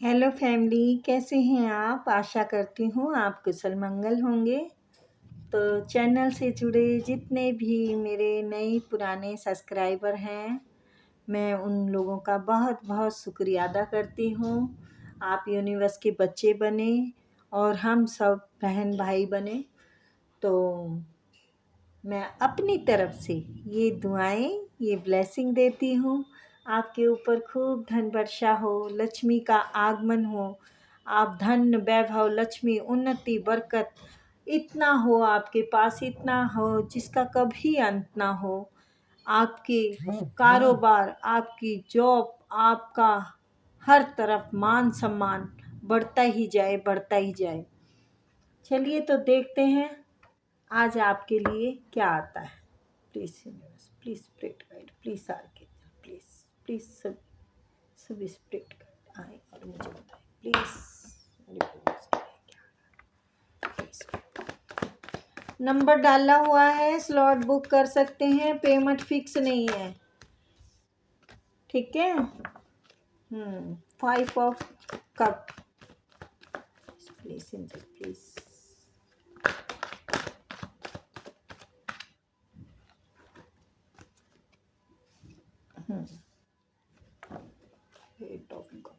Hello family, कैसे हैं आप? आशा करती हूँ आप कुशल मंगल होंगे। तो चैनल से जुड़े जितने भी मेरे नए पुराने सब्सक्राइबर हैं, मैं उन लोगों का बहुत बहुत शुक्रिया अदा करती हूँ। आप यूनिवर्स के बच्चे बने और हम सब बहन भाई बने। तो मैं अपनी तरफ से ये दुआएं, ये ब्लेसिंग देती हूँ। आपके ऊपर खूब धन वर्षा हो, लक्ष्मी का आगमन हो, आप धन वैभव लक्ष्मी उन्नति बरकत इतना हो आपके पास, इतना हो जिसका कभी अंत ना हो। आपके कारोबार, आपकी जॉब, आपका हर तरफ मान सम्मान बढ़ता ही जाए, बढ़ता ही जाए। चलिए तो देखते हैं आज आपके लिए क्या आता है। Please universe, please spirit guide, please architect, please please सब स्पिरिट गाइड आए और मुझे बताएं प्लीज़। नंबर डाला हुआ है, स्लॉट बुक कर सकते हैं, पेमेंट फिक्स नहीं है, ठीक है। 5 of cups, please please. 8 of cups,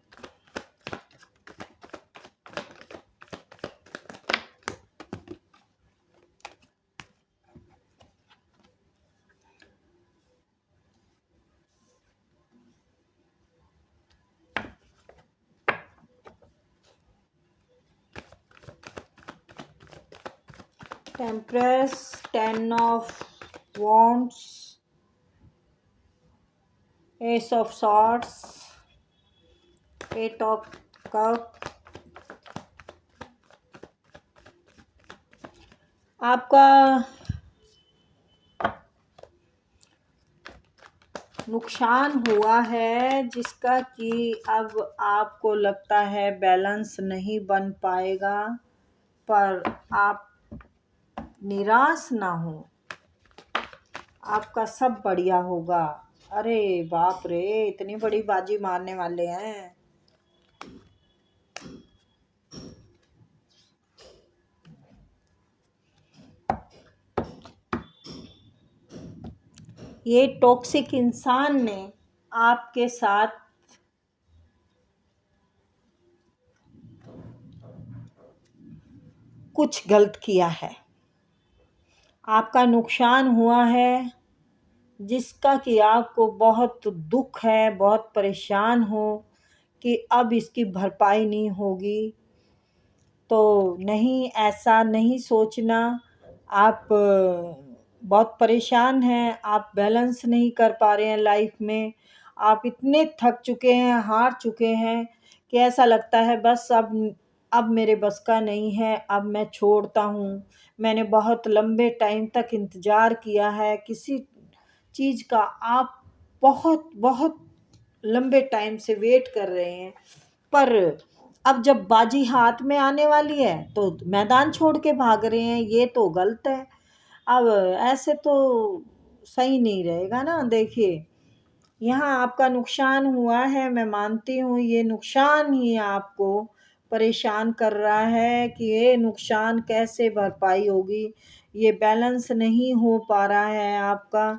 temperance, 10 of wands, ace of swords, 8 of cups. आपका नुकसान हुआ है जिसका कि अब आपको लगता है बैलेंस नहीं बन पाएगा, पर आप निराश ना हो, आपका सब बढ़िया होगा। अरे बाप रे, इतनी बड़ी बाजी मारने वाले हैं। ये टॉक्सिक इंसान ने आपके साथ कुछ गलत किया है, आपका नुकसान हुआ है जिसका कि आपको बहुत दुख है, बहुत परेशान हो कि अब इसकी भरपाई नहीं होगी। तो नहीं, ऐसा नहीं सोचना। आप बहुत परेशान हैं, आप बैलेंस नहीं कर पा रहे हैं लाइफ में। आप इतने थक चुके हैं, हार चुके हैं कि ऐसा लगता है बस अब मेरे बस का नहीं है, अब मैं छोड़ता हूँ। मैंने बहुत लंबे टाइम तक इंतज़ार किया है किसी चीज़ का, आप बहुत बहुत लंबे टाइम से वेट कर रहे हैं, पर अब जब बाजी हाथ में आने वाली है तो मैदान छोड़ के भाग रहे हैं। ये तो गलत है। अब ऐसे तो सही नहीं रहेगा ना। देखिए, यहाँ आपका नुकसान हुआ है, मैं मानती हूँ ये नुकसान ही आपको परेशान कर रहा है कि ये नुकसान कैसे भरपाई होगी, ये बैलेंस नहीं हो पा रहा है आपका।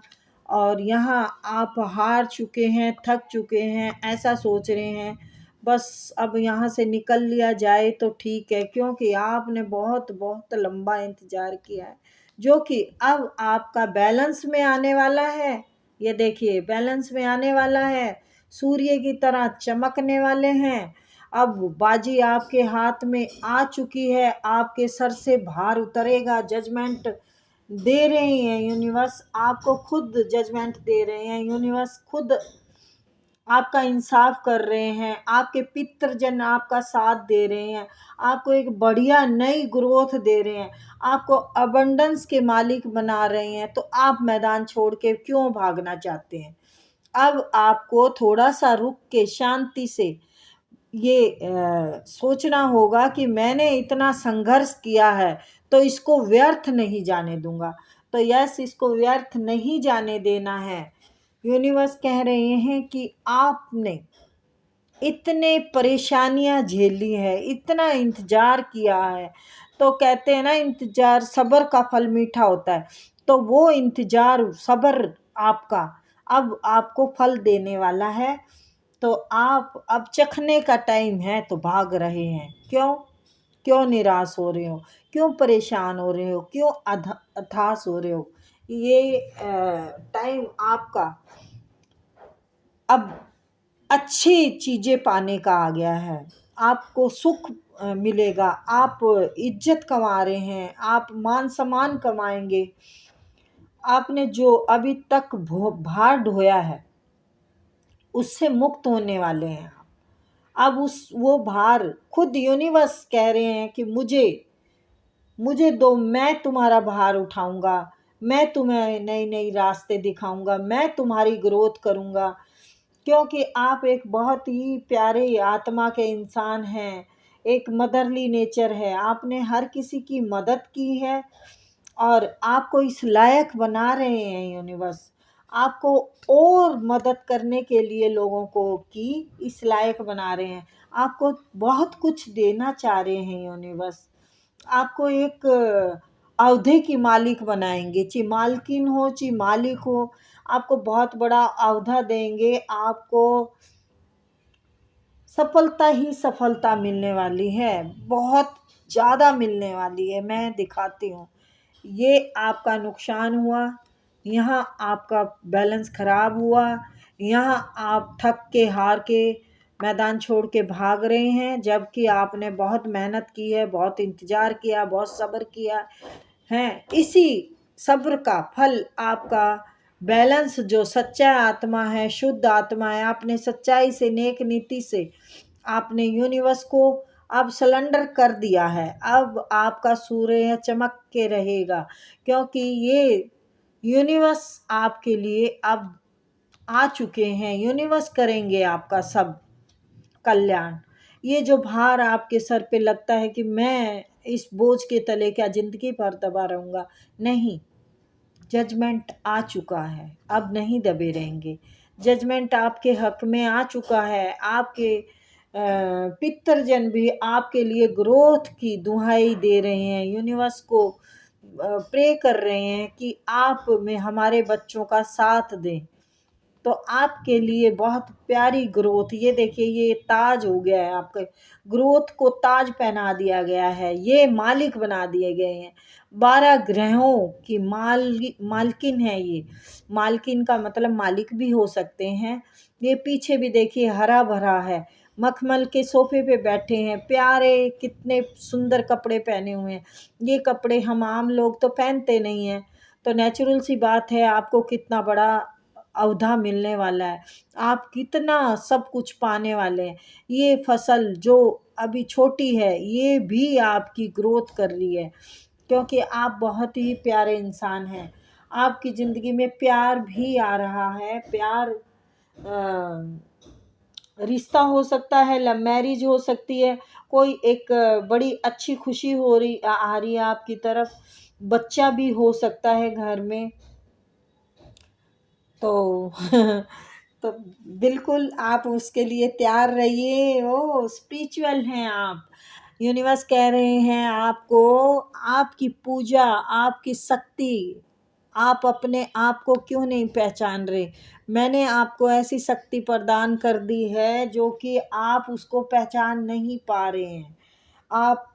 और यहाँ आप हार चुके हैं, थक चुके हैं, ऐसा सोच रहे हैं बस अब यहाँ से निकल लिया जाए तो ठीक है, क्योंकि आपने बहुत बहुत लंबा इंतज़ार किया है जो कि अब आपका बैलेंस में आने वाला है। ये देखिए, बैलेंस में आने वाला है, सूर्य की तरह चमकने वाले हैं। अब बाजी आपके हाथ में आ चुकी है, आपके सर से भार उतरेगा। जजमेंट दे रहे हैं यूनिवर्स, आपको खुद जजमेंट दे रहे हैं यूनिवर्स, खुद आपका इंसाफ कर रहे हैं। आपके पितृजन आपका साथ दे रहे हैं, आपको एक बढ़िया नई ग्रोथ दे रहे हैं, आपको अबंडेंस के मालिक बना रहे हैं। तो आप मैदान छोड़ के क्यों भागना चाहते हैं? अब आपको थोड़ा सा रुक के शांति से ये सोचना होगा कि मैंने इतना संघर्ष किया है तो इसको व्यर्थ नहीं जाने दूंगा। तो यस, इसको व्यर्थ नहीं जाने देना है। यूनिवर्स कह रहे हैं कि आपने इतने परेशानियां झेली है, इतना इंतजार किया है। तो कहते हैं ना, इंतजार सब्र का फल मीठा होता है। तो वो इंतजार सब्र आपका अब आपको फल देने वाला है। तो आप अब चखने का टाइम है तो भाग रहे हैं। क्यों? क्यों निराश हो रहे हो? क्यों परेशान हो रहे हो? क्यों हताश हो रहे हो? ये टाइम आपका अब अच्छी चीज़ें पाने का आ गया है। आपको सुख मिलेगा। आप इज्जत कमा रहे हैं, आप मान सम्मान कमाएंगे। आपने जो अभी तक भार ढोया है उससे मुक्त होने वाले हैं आप। अब उस वो भार खुद यूनिवर्स कह रहे हैं कि मुझे मुझे दो, मैं तुम्हारा भार उठाऊंगा, मैं तुम्हें नई नई रास्ते दिखाऊंगा, मैं तुम्हारी ग्रोथ करूंगा। क्योंकि आप एक बहुत ही प्यारे आत्मा के इंसान हैं। एक मदरली नेचर है। आपने हर किसी की मदद की है और आपको इस लायक बना रहे हैं यूनिवर्स। आपको और मदद करने के लिए लोगों को की इस लायक बना रहे हैं। आपको बहुत कुछ देना चाह रहे हैं यूनिवर्स। आपको एक अवधि की मालिक बनाएंगे, ची मालकिन हो ची मालिक हो। आपको बहुत बड़ा अवधा देंगे। आपको सफलता ही सफलता मिलने वाली है, बहुत ज़्यादा मिलने वाली है। मैं दिखाती हूँ। ये आपका नुकसान हुआ, यहाँ आपका बैलेंस खराब हुआ, यहाँ आप थक के हार के मैदान छोड़ के भाग रहे हैं, जबकि आपने बहुत मेहनत की है, बहुत इंतज़ार किया, बहुत सब्र किया है। इसी सब्र का फल आपका बैलेंस, जो सच्चा आत्मा है, शुद्ध आत्मा है, आपने सच्चाई से, नेक नीति से आपने यूनिवर्स को अब सलेंडर कर दिया है। अब आपका सूर्य चमक के रहेगा, क्योंकि ये यूनिवर्स आपके लिए अब आ चुके हैं। यूनिवर्स करेंगे आपका सब कल्याण। ये जो भार आपके सर पे लगता है कि मैं इस बोझ के तले क्या ज़िंदगी भर दबा रहूँगा, नहीं, जजमेंट आ चुका है, अब नहीं दबे रहेंगे। जजमेंट आपके हक में आ चुका है। आपके पितरजन भी आपके लिए ग्रोथ की दुहाई दे रहे हैं, यूनिवर्स को प्रे कर रहे हैं कि आप में हमारे बच्चों का साथ दें। तो आपके लिए बहुत प्यारी ग्रोथ, ये देखिए, ये ताज हो गया है। आपके ग्रोथ को ताज पहना दिया गया है। ये मालिक बना दिए गए हैं। 12 ग्रहों की मालकिन है ये। मालकिन का मतलब मालिक भी हो सकते हैं। ये पीछे भी देखिए हरा भरा है। मखमल के सोफे पे बैठे हैं, प्यारे कितने सुंदर कपड़े पहने हुए हैं। ये कपड़े हम आम लोग तो पहनते नहीं हैं। तो नेचुरल सी बात है, आपको कितना बड़ा अवधा मिलने वाला है। आप कितना सब कुछ पाने वाले हैं। ये फसल जो अभी छोटी है, ये भी आपकी ग्रोथ कर रही है, क्योंकि आप बहुत ही प्यारे इंसान हैं। आपकी ज़िंदगी में प्यार भी आ रहा है। प्यार रिश्ता हो सकता है, लव मैरिज हो सकती है, कोई एक बड़ी अच्छी खुशी हो रही आ रही है आपकी तरफ। बच्चा भी हो सकता है घर में। तो तो बिल्कुल आप उसके लिए तैयार रहिए। ओ स्पिरिचुअल हैं आप। यूनिवर्स कह रहे हैं आपको, आपकी पूजा, आपकी शक्ति, आप अपने आप को क्यों नहीं पहचान रहे? मैंने आपको ऐसी शक्ति प्रदान कर दी है जो कि आप उसको पहचान नहीं पा रहे हैं। आप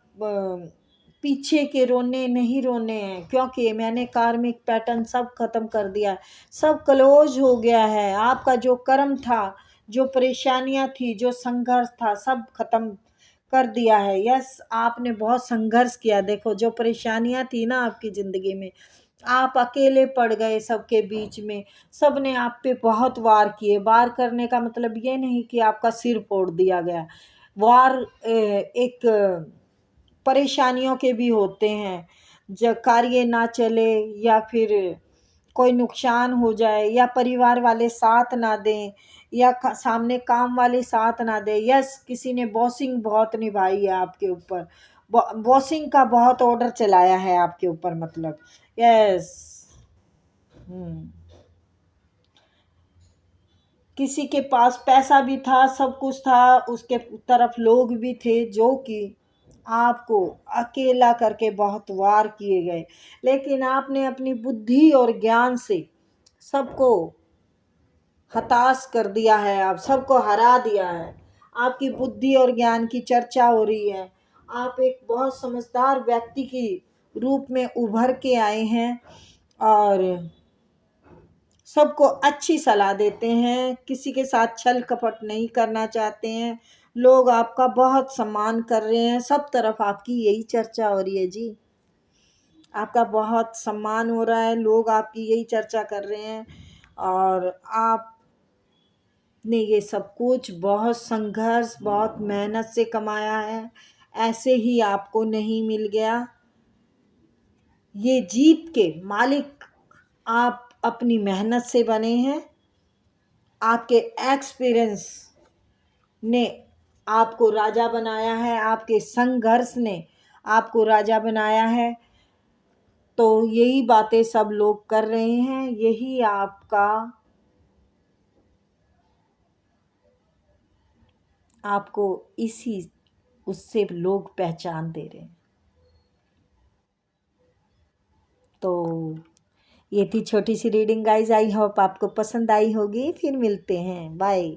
पीछे के रोने नहीं रोने हैं, क्योंकि मैंने कार्मिक पैटर्न सब खत्म कर दिया है। सब क्लोज हो गया है। आपका जो कर्म था, जो परेशानियां थी, जो संघर्ष था, सब खत्म कर दिया है। यस, आपने बहुत संघर्ष किया। देखो, जो परेशानियां थी ना आपकी ज़िंदगी में, आप अकेले पड़ गए सबके बीच में। सब ने आप पे बहुत वार किए। वार करने का मतलब ये नहीं कि आपका सिर फोड़ दिया गया। वार एक परेशानियों के भी होते हैं। जब कार्य ना चले, या फिर कोई नुकसान हो जाए, या परिवार वाले साथ ना दें, या सामने काम वाले साथ ना दें। यस, किसी ने बॉसिंग बहुत निभाई है आपके ऊपर। बॉसिंग का बहुत ऑर्डर चलाया है आपके ऊपर, मतलब। यस। किसी के पास पैसा भी था, सब कुछ था, उसके तरफ लोग भी थे जो कि आपको अकेला करके बहुत वार किए गए, लेकिन आपने अपनी बुद्धि और ज्ञान से सबको हताश कर दिया है, आप सबको हरा दिया है। आपकी बुद्धि और ज्ञान की चर्चा हो रही है। आप एक बहुत समझदार व्यक्ति की रूप में उभर के आए हैं और सबको अच्छी सलाह देते हैं, किसी के साथ छल कपट नहीं करना चाहते हैं। लोग आपका बहुत सम्मान कर रहे हैं, सब तरफ आपकी यही चर्चा हो रही है जी। आपका बहुत सम्मान हो रहा है, लोग आपकी यही चर्चा कर रहे हैं और आपने ये सब कुछ बहुत संघर्ष, बहुत मेहनत से कमाया है, ऐसे ही आपको नहीं मिल गया। ये जीत के मालिक आप अपनी मेहनत से बने हैं। आपके एक्सपीरियंस ने आपको राजा बनाया है, आपके संघर्ष ने आपको राजा बनाया है। तो यही बातें सब लोग कर रहे हैं, यही आपको इसी उससे लोग पहचान दे रहे हैं। तो ये थी छोटी सी रीडिंग गाइज, आई होप आपको पसंद आई होगी। फिर मिलते हैं, बाय।